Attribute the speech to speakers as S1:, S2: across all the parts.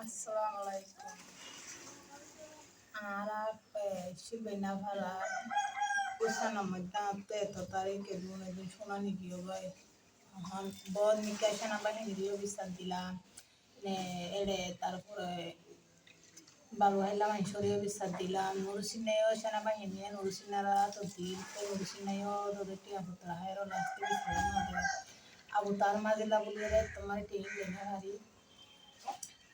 S1: আসসালামু আলাইকুম। শিবেনা ভাড়া কুসানো মধ্যে তো তারিখে দুদিন শুনানি গিয়ে ভাই এখন বদ নিকা সেনাবাহিনীরও বিচার দিলাম এড়ে তারপরে বাবু হাইলাম আইসরিও বিচার দিলাম নুরুসিনাইও সেনাবাহিনী নুরুসিনারা তো দিল নুরুসিনাইও ধরে টিয়া পুত্রা হায়রো লাস্টে বিচার নদে আবু তার মাঝিলা বলে তোমার টিম দেনে হারি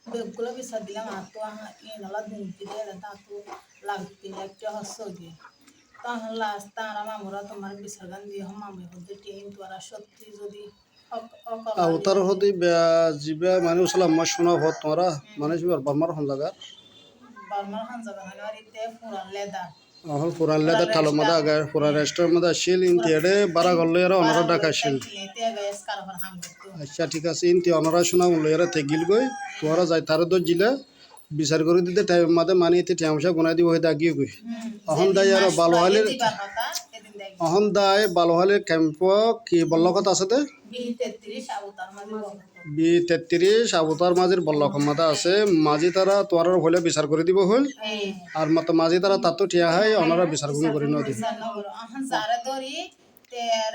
S1: বেগুলো বিচার দিলাম আর তো ইনলা দুমকি দিয়ে তা তো লাগতে একটা হচ্ছে গিয়ে তখন লাস্ট তারা মামুরা তোমার বিচার গান দিয়ে মামে হতে টিম তোরা সত্যি যদি
S2: আওতার হদি জিবা মানে উসলাম মা শোনা হত তোরা মানে জিবার বারমার হন জায়গা
S1: বার্মার খান জায়গা মানে বাড়িতে পুরান leather
S2: ahol puran leda talo mada agar puran restaurant mada shil inti ede bara golle era onora daka shil acha ঠিক আছে inti onora shuna ulle era tegil goi তোরা যাই তার তো জিলা বিচার করে দিতে টাইম মাদে মানে এতে টাইমসা গুনাই দিব হইতা গিয়ে গই অহন দাই আর বালোহালের অহন দাই বালোহালের ক্যাম্প কি বলল কথা আছে তে B33 আবতার মাঝের বল্লক মাথা আছে মাঝি তারা তোর হলে বিচার করে দিব হল আর মত মাঝি তারা তাতো টিয়া হয় ওনারা বিচার করে নদী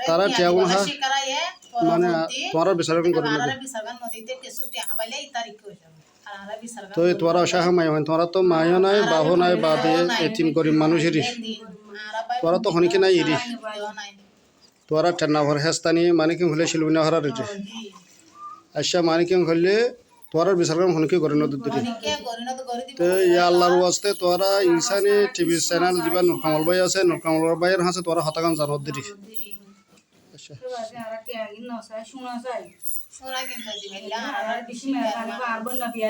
S2: তারা টিয়া গুনা মানে তোরা বিচার করে তো তোরা শাহ মাই হয় তোরা তো মায়ও নাই বাহু নাই বাদে এতিম গরিব মানুষেরই তোরা তো হনিকে নাই ইরি তোরা টেন্না ভর হেস্তানি মানে কি হলে শিলুনা হরা রে আচ্ছা মানে কি হলে তোরা বিচার করে হনিকে করে নদী দিদি তো ইয়া আল্লাহর ওয়াস্তে তোরা ইনসানি টিভি চ্যানেল দিবা নুরকামল ভাই আছে নুরকামল ভাইয়ের হাসে তোরা হতাগান জানত দিদি আচ্ছা
S1: শোনা কিন্তু দিবেন না আর বেশি মেহরবানি করবেন না বিয়া